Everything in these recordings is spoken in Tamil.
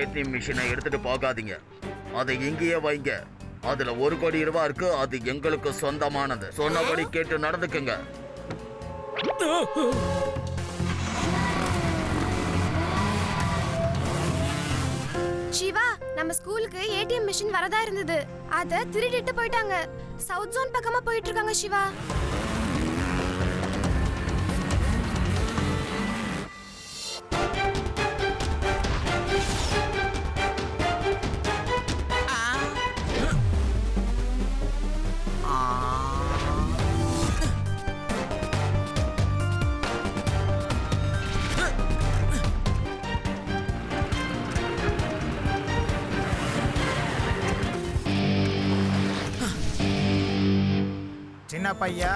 ஏடிஎம் மிஷினை எடுத்துட்டு போகாதீங்க. அதை இங்கேயே வைங்க. அதுல 1 கோடி ரூபாய் இருக்கு. அது எங்களுக்கு சொந்தமானது. சொன்னபடி கேட்டு நடந்துக்குங்க. சிவா, நம்ம ஸ்கூலுக்கு ஏடிஎம் மிஷின் வரதா இருந்தது. அத திருடிட்டு போயிட்டாங்க. சவுத் ஜோன் பக்கமா போயிட்டு இருக்காங்க சிவா. சின்ன பையா,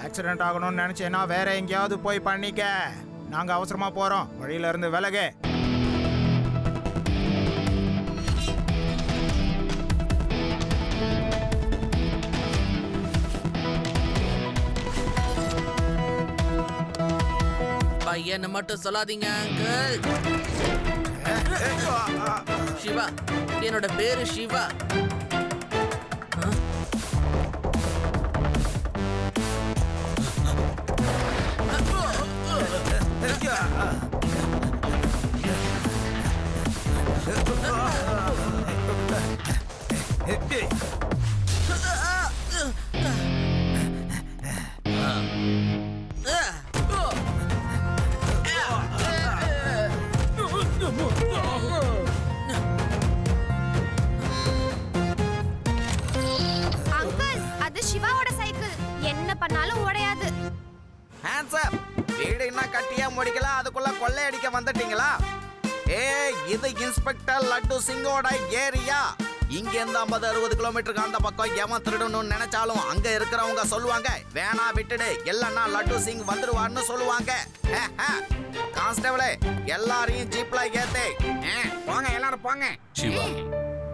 ஆக்சிடென்ட் ஆகணும்னு நினைச்சேன்னா வேற எங்கேயாவது போய் பண்ணிக்க. நாங்க அவசரமா போறோம். வழியில இருந்து விலகு. பையனை மட்டும் சொல்லாதீங்க அங்கிள். சிவா, என்னோட பேரு சிவா. அங்கிள், அது சிவாவோட சைக்கிள். என்ன பண்ணாலும் உடையாது. ஆன்சர். வீடு என்ன கட்டியா முடிக்கல, அதுக்குள்ள கொள்ளையடிக்க வந்துட்டீங்களா? இது இன்ஸ்பெக்டர் லட்டு சிங்கோட ஏரியா. இங்க இருந்து 50-60 கிலோமீட்டருக்கு அந்த பக்கம் எவன் திருடணும்னு நினைச்சாலும் அங்க இருக்கிறவங்க சொல்லுவாங்க, வேணா விட்டுடு, இல்லன்னா லட்டு சிங் வந்துருவான்னு சொல்லுவாங்க. கான்ஸ்டபிளே, எல்லாரையும் ஜீப்ல ஏத்து. போங்க, எல்லாரும் போங்க. சிவா,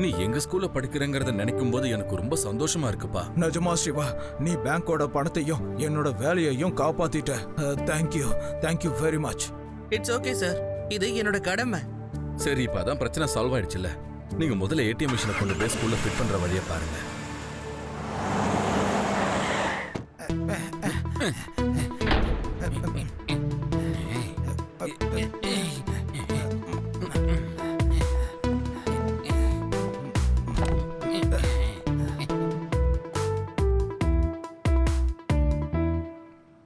நீ எங்க ஸ்கூல்ல படிக்கிறங்கறத நினைக்கும் போது எனக்கு ரொம்ப சந்தோஷமா இருக்குப்பா. நிஜமா சிவா, நீ பேங்கோட பணத்தையும் என்னோட வேலையையும் காப்பாத்திட்ட. Thank you very much. It's okay sir, இது என்னோட கடமை. சரி, இப்ப அதான் பிரச்சனை சால்வ் ஆயிடுச்சுல்ல. நீங்க முதல்ல ஏடிஎம் மிஷினை கொண்டு போய் ஸ்கூல்ல ஃபிட் பண்ற வழியை பாருங்க.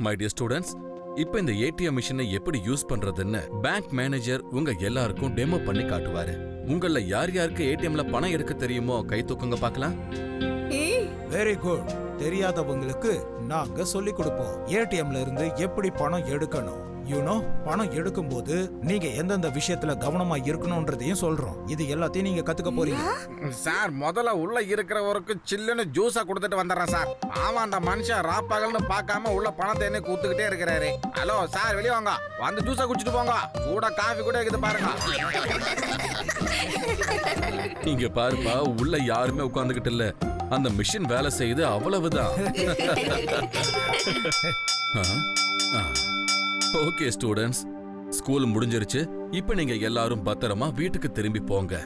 மை டியர் ஸ்டூடெண்ட்ஸ், இப்போ இந்த ஏடிஎம் மிஷினை எப்படி யூஸ் பண்றதுன்னு பேங்க் மேனேஜர் உங்க எல்லாருக்கும் டெமோ பண்ணி காட்டுவாரு. உங்கள யார் யாருக்கு ஏடிஎம்ல பணம் எடுக்க தெரியுமோ கை தூக்குங்க பார்க்கலாம். Very good. தெரியாதவங்களுக்கு நாங்க சொல்லி கொடுப்போம். ஏடிஎம்ல இருந்து எப்படி பணம் எடுக்கணும். பணம் எடுக்கும் போது நீங்க எந்தெந்த விஷயத்துல கவனமா இருக்கணும்ன்றதையும் சொல்றோம். இது எல்லாத்தையும் நீங்க கத்துக்க போறீங்க. சார், முதல்ல உள்ள இருக்கிறவருக்கு சில்லுன்னு ஜூஸா கொடுத்துட்டு வந்துடுறேன் சார். ஆமா, அந்த மனுஷன் ராப்பகல்னு பார்க்காம உள்ள பணத்தை என்ன கூத்துக்கிட்டே இருக்கிறாரு. ஹலோ சார், வெளியே வாங்க, வந்து ஜூஸா குடிச்சிட்டு போங்க. கூட காஃபி கூட இருக்குது பாருங்க. இங்க பாருப்பா, உள்ள யாருமே உட்கார்ந்துகிட்டு இல்ல. அந்த மிஷின் வேலை செய்யுது, அவ்வளவுதான். ஓகே ஸ்டூடெண்ட்ஸ், ஸ்கூல் முடிஞ்சிருச்சு. இப்போ நீங்க எல்லாரும் பத்திரமா வீட்டுக்கு திரும்பி போங்க.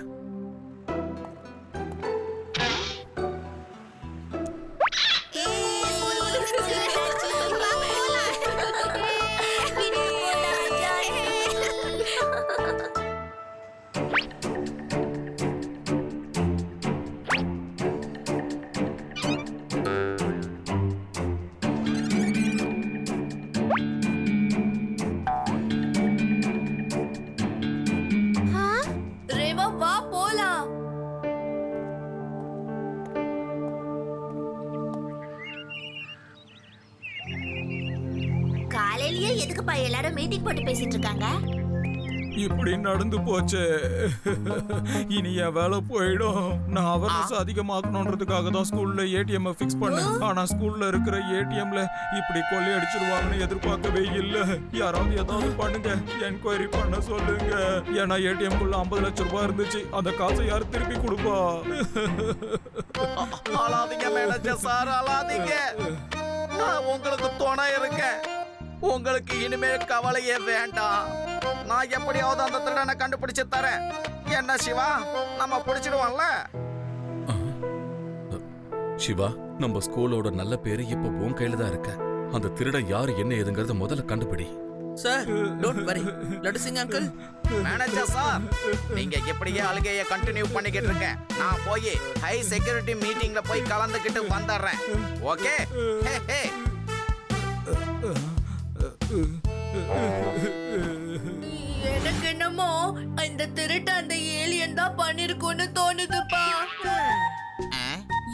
எதுக்குப்பா எல்லாரும் மீட்டிங் போட்டு பேசிட்டு இருக்காங்க? இப்படி நடந்து போச்சு. இனி என் வேலை போயிடும். நான் அவர்னஸ் அதிகமாக்கணுன்றதுக்காக தான் ஸ்கூல்ல ஏடிஎம் ஃபிக்ஸ் பண்ணேன். ஆனா ஸ்கூல்ல இருக்கிற ஏடிஎம்ல இப்படி கொள்ளையடிச்சிருவாங்கன்னு எதிர்பார்க்கவே இல்ல. யாராவது ஏதாவது பண்ணுங்க, என்கொயரி பண்ண சொல்லுங்க. ஏன்னா ஏடிஎம் குள்ள 50 லட்சம் ரூபாய் இருந்துச்சு. அந்த காசை யார் திருப்பி கொடுப்பா? அழாதீங்க மேனேஜர் சார், அழாதீங்க. நான் உங்களுக்கு துணை இருக்கேன். உங்களுக்கு இனிமே கவலையே வேண்டாம். நான் எப்படியாவது அந்த திருடனை கண்டுபிடிச்சு தரேன். என்ன சிவா, நம்ம பிடிச்சிடுவோம்ல? சிவா, நம்ம ஸ்கூலோட நல்ல பேரு இப்ப உன் கையில தான் இருக்க. அந்த திருடன் யாரு என்ன ஏதுங்கறத முதல்ல கண்டுபிடி. Sir don't worry laddu Singh uncle. Manager sir, நீங்க இப்படியே அழுகைய கண்டினியூ பண்ணிக்கிட்டு இருக்க. நான் போய் ஹை செக்யூரிட்டி மீட்டிங்ல போய் கலந்துக்கிட்டு வந்துடுறேன். ஓகே? ஹே ஹே. எனக்கு என்னமோ இந்த திருட்டு அந்த ஏலியன் தான் பண்ணிருக்கும்னு தோணுதுப்பா.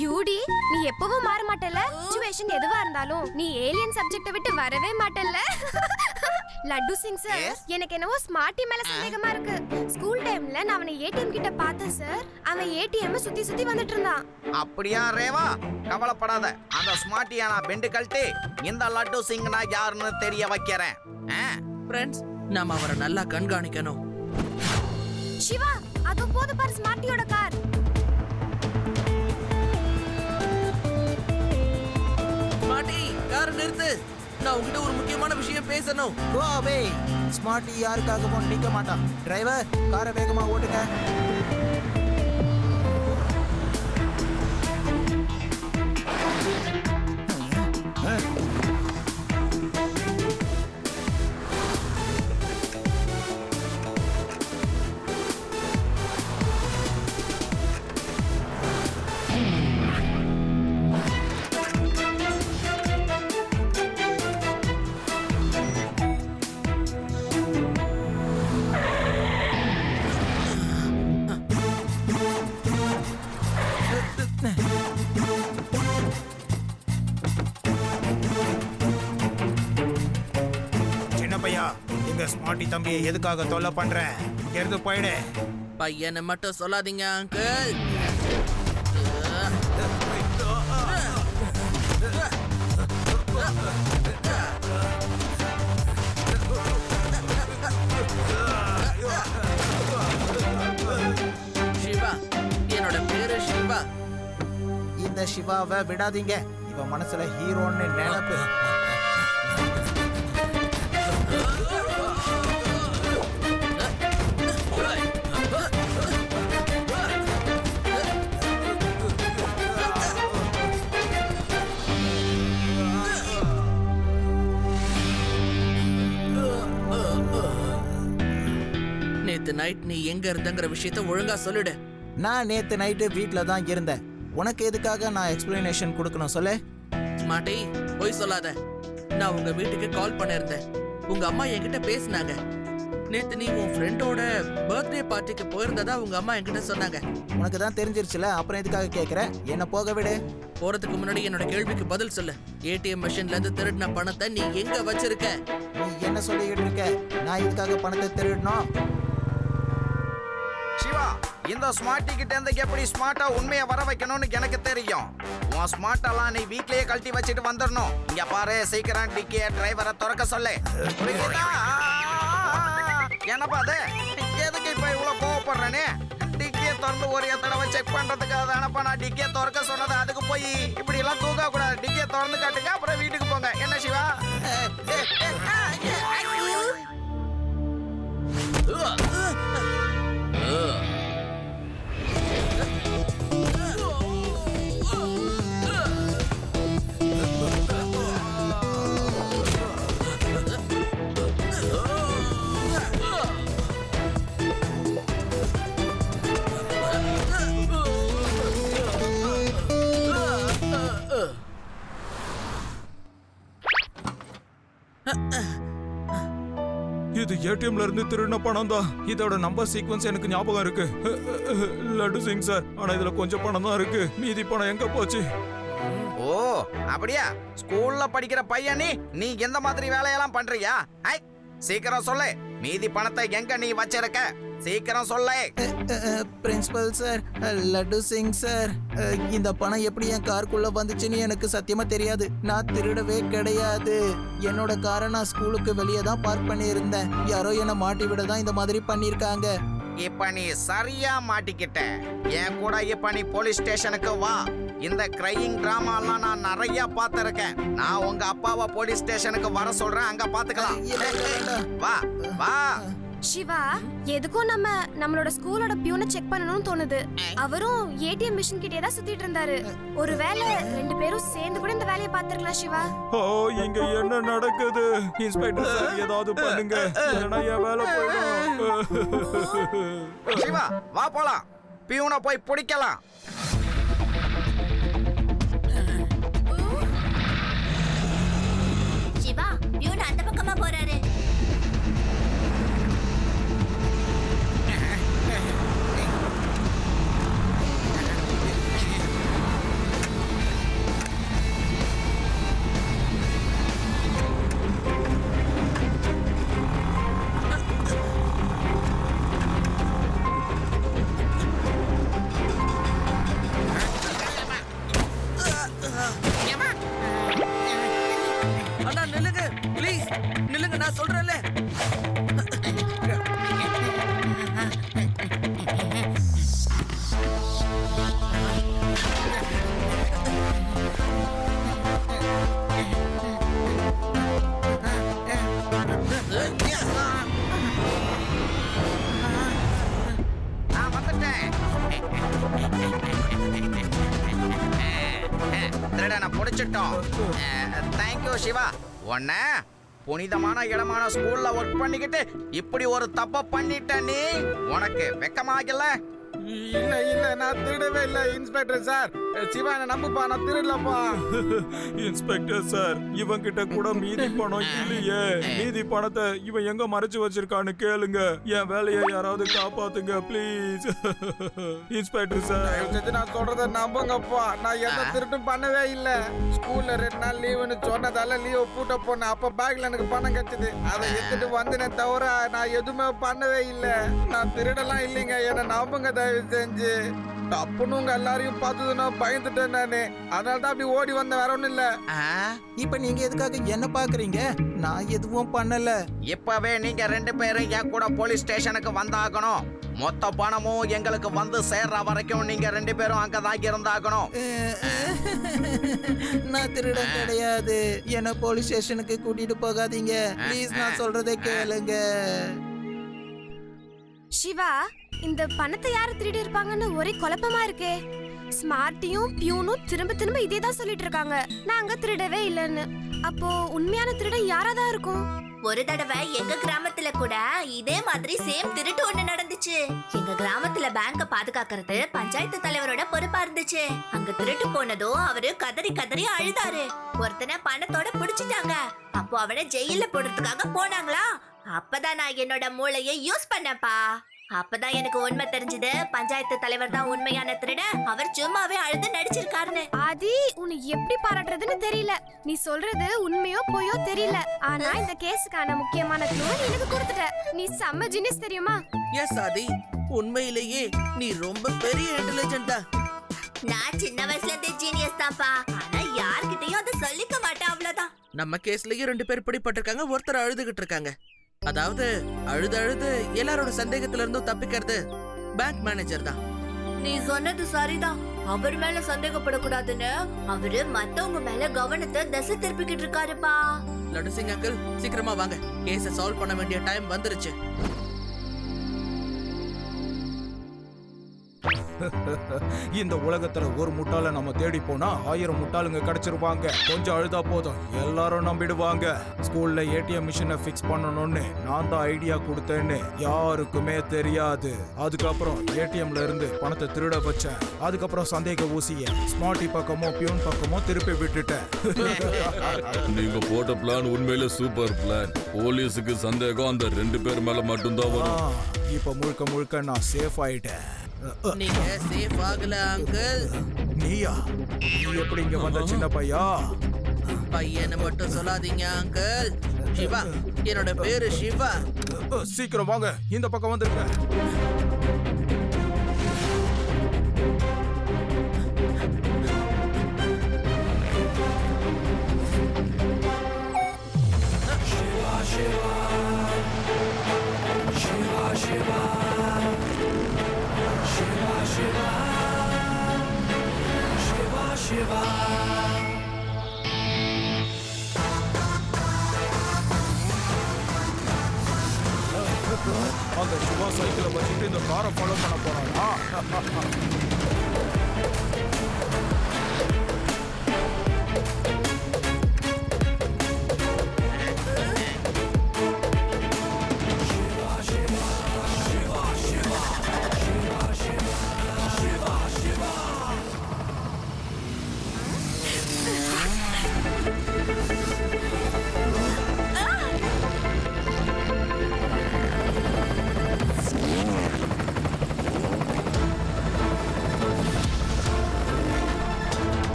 யூடி, நீ எப்பவும் மாற மாட்டல. சிச்சுவேஷன் எதுவா இருந்தாலும் நீ ஏலியன் சப்ஜெக்ட விட்டு வரவே மாட்டல்ல. லட்டு சிங் சார், எனக்கு என்னவோ ஸ்மார்ட்டி மேல சந்தேகமா இருக்கு. ஸ்கூல் டைம்ல நான் அவனை ஏடிஎம் கிட்ட பார்த்தேன் சார். அவன் ஏடிஎம் சுத்தி சுத்தி வந்துட்டு இருந்தான். அப்படியா ரேவா? கவலைப்படாத, அந்த ஸ்மார்ட்டியா நான் பெண்டு கழட்டி இந்த லட்டு சிங் நான் யாருன்னு தெரிய வைக்கிறேன். ஃப்ரெண்ட்ஸ், நாம அவரை நல்லா கண்காணிக்கணும். சிவா, அது போது பாரு ஸ்மார்ட்டியோட கார். மாட்டி, கார் நிறுத்து. நான் உங்ககிட்ட ஒரு முக்கியமான விஷயம் பேசணும். கோ அவே. ஸ்மார்ட்டி யாருக்காகவும் நிக்க மாட்டான். டிரைவர், காரை வேகமா ஓட்டுங்க. சின்ன பையா, இந்த ஸ்மார்ட்டி தம்பியை எதுக்காக தொல்லை பண்ற? இங்க இருந்து போயிடு. பையனை மட்டும் சொல்லாதீங்க அங்கிள். சிவா, என்னோட பேரு சிவா. இந்த சிவாவை விடாதீங்க. இவன் மனசுல ஹீரோன்னு நினைப்பு. நேத்து நைட் நீ எங்க இருந்தங்கிற விஷயத்த ஒழுங்கா சொல்லிடு. நான் நேத்து நைட்டு வீட்ல தான் இருந்தேன். உனக்கு எதுக்காக நான் எக்ஸ்பிளனேஷன் கொடுக்கணும் சொல்லு. மாட்டி, போய் சொல்லாத. நான் உங்க வீட்டுக்கு கால் பண்ணிருந்தேன். உங்க அம்மா என்கிட்ட பேசினாங்க. நேத்து நீ உன் ஃப்ரெண்டோட பர்த்டே பார்ட்டிக்கு போயிருந்ததா உங்க அம்மா என்கிட்ட சொன்னாங்க. உனக்கு தான் தெரிஞ்சிருச்சுல, அப்புறம் எதுக்காக கேக்குற? என்ன போக விடு. போறதுக்கு முன்னாடி என்னோட கேள்விக்கு பதில் சொல்லு. ஏடிஎம் மிஷின்ல இருந்து திருடின பணத்தை நீ எங்க வச்சிருக்க? நீ என்ன சொல்லிக்கிட்டு இருக்க? நான் இதுக்காக பணத்தை திருடணும்? சிவா, இந்த ஸ்மார்ட்டி கிட்ட இருந்து எப்படி ஸ்மார்ட்டா உண்மையை வர வைக்கணும்னு எனக்கு தெரியும். உன் ஸ்மார்ட்டெல்லாம் நீ வீட்லயே கழட்டி வச்சுட்டு வந்துடணும். இங்க பாரு, சீக்கிரம் டிக்கிய டிரைவரை திறக்க சொல்லு. புரியுதா? என்னப்பா அது? எதுக்கு இப்ப இவ்வளவு கோவப்படுறேன்னு? டிக்கிய திறந்து ஒரு தடவை செக் பண்றதுக்காக தானப்பா நான் டிக்கிய திறக்க சொன்னது. அதுக்கு போய் இப்படி எல்லாம் தூக்க கூடாது. டிக்கிய திறந்து காட்டுங்க, அப்புறம் வீட்டுக்கு போங்க. என்ன சிவா? இது ஏடிஎம்ல இருந்து திருடின பணம் தான். இதோட நம்பர் சீக்வன்ஸ் எனக்கு ஞாபகம் இருக்கு. லட்டு சிங் சார், ஆனா இதுல கொஞ்சம் பணம் தான் இருக்கு. மீதி பணம் எங்க போச்சு? ஓ, அப்படியா? ஸ்கூல்ல படிக்கிற பையன் நீ எந்த மாதிரி வேலையெல்லாம் பண்றியா? ஐ, சீக்கிரம் சொல்லு. மீதி பணத்தை எங்க நீ வச்சிருக்க? சீக்கிரம் சொல்லு. Principal sir, Laddu Singh sir, இந்த பணம் எப்படி என் காருக்குள்ள வந்துச்சுன்னு எனக்கு சத்தியமா தெரியாது. நான் திருடவே கிடையாது. என்னோட காரை நான் ஸ்கூலுக்கு வெளியே தான் பார்க் பண்ணியிருந்தேன். யாரோ என்னை மாட்டி விட தான் இந்த மாதிரி பண்ணியிருக்காங்க. இப்ப நீ சரியா மாட்டிக்கிட்ட. என் கூட இப்ப நீ போலீஸ் ஸ்டேஷனுக்கு வா. இந்த கிரையிங் டிராமாலாம் நான் நிறைய பார்த்திருக்கேன். நான் உங்க அப்பாவை போலீஸ் ஸ்டேஷனுக்கு வர சொல்றேன், அங்க பாத்துக்கலாம். வா வா. சிவா, எதுக்கும் நம்மளோட ஸ்கூலோட பியூனை செக் பண்ணணும்னு தோணுது. அவரும் ஏடிஎம் மிஷின் கிட்டே தான் சுத்திட்டு இருந்தாரு. ஒருவேளை 2 பேரும் சேர்ந்து கூட இந்த வேலையை பார்த்திருக்கலாம் சிவா. ஓ, இங்க என்ன நடக்குது? இன்ஸ்பெக்டர் சார், ஏதாவது பண்ணுங்க, இல்லைன்னா என் வேலை போயிடும். சிவா, வா போலாம். பியூனை போய் பிடிக்கலாம். சிவா, பியூன் அந்த பக்கமா போறாரு. அண்ணா நில்லுங்க ப்ளீஸ், நில்லுங்க, நான் சொல்றேன்ல. நான் வந்துட்டேன். திருடனை பிடிச்சிட்டோம். தேங்க்யூ சிவா. உன்ன புனிதமான இடமான ஸ்கூல்ல ஒர்க் பண்ணிக்கிட்டு இப்படி ஒரு தப்ப பண்ணிட்ட நீ. உனக்கு வெக்கமாகல? இல்ல நான் திருடவே இல்ல இன்ஸ்பெக்டர் சார். சிவா என்ன நம்புப்பா, நான் திருடலப்பா. இன்ஸ்பெக்டர் சார், இவன் கிட்ட கூட மீதி பணம் இல்லையே. மீதி பணத்தை இவன் எங்க மறைச்சு வச்சிருக்கான்னு கேளுங்க. என் வேலையை யாராவது காப்பாத்துங்க ப்ளீஸ். இன்ஸ்பெக்டர் சார், நான் சொல்றத நம்புங்கப்பா. நான் எந்த திருட்டும் பண்ணவே இல்ல. ஸ்கூல்ல 2 நாள் லீவுன்னு சொன்னதால லீவ் பூட்ட போனேன். அப்ப பேக்ல எனக்கு பணம் கிடைச்சது. அதை எடுத்துட்டு வந்தேனே தவிர நான் எதுவுமே பண்ணவே இல்ல. நான் திருடலாம் இல்லைங்க, என்ன நம்புங்க தயவு செஞ்சு. தப்புன்னு உங்க எல்லாரையும் பார்த்ததுன்னா பயந்துட்டேன் நானு. அதனால தான் அப்படி ஓடி வந்த, வேற ஒண்ணும் இல்ல. இப்ப நீங்க எதுக்காக என்ன பாக்குறீங்க? நான் எதுவும் பண்ணல. இப்பவே நீங்க 2 பேரும் என் கூட போலீஸ் ஸ்டேஷனுக்கு வந்தாகணும். மொத்த பணமும் எங்களுக்கு வந்து சேர்ற வரைக்கும் நீங்க 2 பேரும் அங்கதான் இருந்தாகணும். நான் திருடன் கிடையாது. என்ன போலீஸ் ஸ்டேஷனுக்கு கூட்டிட்டு போகாதீங்க ப்ளீஸ். நான் சொல்றதை கேளுங்க. சிவா, இந்த பணத்தை யாரு திருடி இருப்பாங்கன்னு ஒரே குழப்பமா இருக்கே. ஸ்மார்ட்டியும் பியூனும் திரும்ப இதே தான் சொல்லிட்டு இருக்காங்க, நாங்க திருடவே இல்லைன்னு. அப்போ உண்மையான திருடன் யாராதான் இருக்கும்? ஒரு தடவை எங்க கிராமத்துல கூட இதே மாதிரி சேம் திருட்டு ஒண்ணு நடந்துச்சு. எங்க கிராமத்துல பேங்க பாதுகாக்கிறது பஞ்சாயத்து தலைவரோட பொறுப்பா இருந்துச்சு. அங்க திருட்டு போனதும் அவரு கதறி கதறி அழுதாரு. ஒருத்தனை பணத்தோட பிடிச்சிட்டாங்க. அப்போ அவனை ஜெயில போடுறதுக்காக போனாங்களா. அப்பதான் நான் என்னோட மூளையை யூஸ் பண்ணப்பா. அப்பதான் எனக்கு உண்மை தெரிஞ்சது, பஞ்சாயத்து தலைவர் தான் உண்மையான திருட. அவர் சும்மாவே அழுது நடிச்சிருக்காருன்னு. ஆதி, உன்னை எப்படி பாராட்டுறதுன்னு தெரியல. நீ சொல்றது உண்மையோ பொய்யோ தெரியல. ஆனா இந்த கேஸுக்கான முக்கியமான க்ளூ எனக்கு கொடுத்துட்ட. நீ செம்ம ஜீனியஸ் தெரியுமா? எஸ் ஆதி, உண்மையிலேயே நீ ரொம்ப பெரிய இன்டெலிஜென்ட் தான். நான் சின்ன வயசுல இருந்தே ஜீனியஸ் தான்ப்பா. ஆனா யார்கிட்டயும் அதை சொல்லிக்க மாட்டேன், அவ்வளவுதான். நம்ம கேஸ்லயும் 2 பேர் பிடிபட்டிருக்காங்க, ஒருத்தர் அழுதுகிட்டு இருக்காங்க. அதாவது அழுது எல்லாரோட சந்தேகத்துல இருந்தும் தப்பிக்கிறது பேங்க் மேனேஜர் தான். நீ சொன்னது சரிதான். அவர் மேல சந்தேகப்படக்கூடாதுன்னு அவரு மத்தவங்க மேல கவனத்தை திசை திருப்பிக்கிட்டு இருக்காருப்பா. லட்டு சிங் அங்கிள், சீக்கிரமா வாங்க, கேஸை சால்வ் பண்ண வேண்டிய டைம் வந்துருச்சு. இந்த உலகத்துல ஒரு முட்டாள நம்ம தேடி போனா 1000 முட்டாளுங்க கிடைச்சிருவாங்க. கொஞ்சம் அழுதா போதும், எல்லாரும் நம்பிடுவாங்க. ஸ்கூல்ல ஏடிஎம் மிஷினை ஃபிக்ஸ் பண்ணணும்னு நான் தான் ஐடியா கொடுத்தேன்னு யாருக்குமே தெரியாது. அதுக்கப்புறம் ஏடிஎம்ல இருந்து பணத்தை திருட வச்சேன். அதுக்கப்புறம் சந்தேக ஊசிய ஸ்மார்ட்டி பக்கமோ பியூன் பக்கமோ திருப்பி விட்டுட்டேன். நீங்க போட்ட பிளான் உண்மையில சூப்பர் பிளான். போலீஸுக்கு சந்தேகம் அந்த 2 பேர் மேல மட்டும்தான் வரும். இப்ப முழுக்க நான் சேஃப் ஆயிட்டேன். நீங்க சேஃப் ஆகல அங்கிள். நீயா? நீ எப்படி இங்க வந்த சின்ன பையா? பையனை மட்டும் சொல்லாதீங்க அங்கிள். சிவா, என்னோட பேரு சிவா. சீக்கிரம் வாங்க, இந்த பக்கம் வந்துருங்க. இந்த சிவா சைக்கிளை வச்சுட்டு இந்த காரை ஃபாலோ பண்ண போறானா?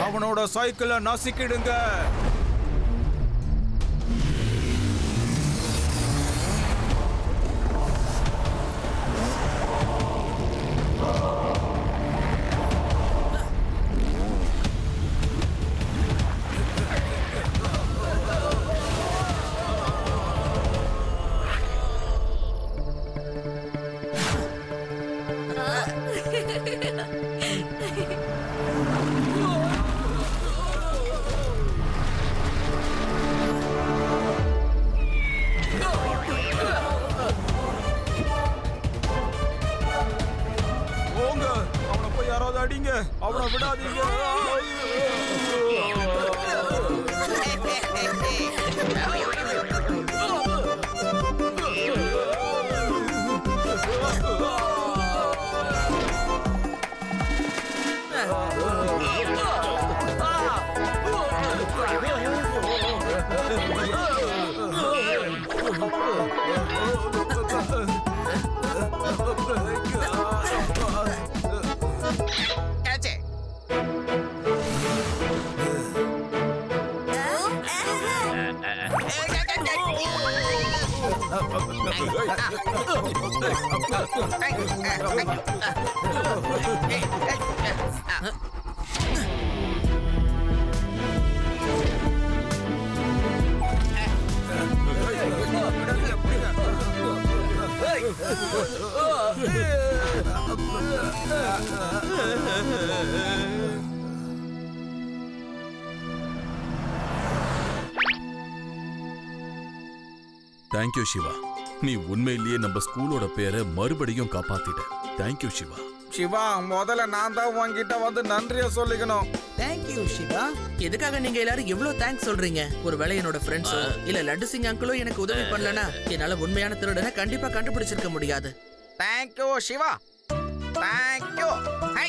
அவனோட சைக்கிளை நசுக்கிடுங்க. போங்க, அவனை போய் யாராவது அடிங்க, அவனை விடாதீங்க. கேட்சே. தேங்க்யூ சிவா. நீ உண்மையிலேயே நம்ம ஸ்கூலோட பேரை மறுபடியும் காப்பாத்திட்ட. தேங்க்யூ சிவா. சிவா, முதல்ல நான் தான் உன்கிட்ட வந்து நன்றிய சொல்லிக்கணும். தேங்க்யூ சிவா. எதுக்காக நீங்க எல்லாரும் இவ்வளவு தேங்க்ஸ் சொல்றீங்க? ஒருவேளை என்னோட ஃப்ரெண்ட்ஸோ இல்ல லட்டு சிங் அங்கிளோ எனக்கு உதவி பண்ணலனா என்னால உண்மையான திருடனை கண்டிப்பா கண்டுபிடிச்சிருக்க முடியாது. தேங்க்யூ சிவா. தேங்க்யூ. ஹை.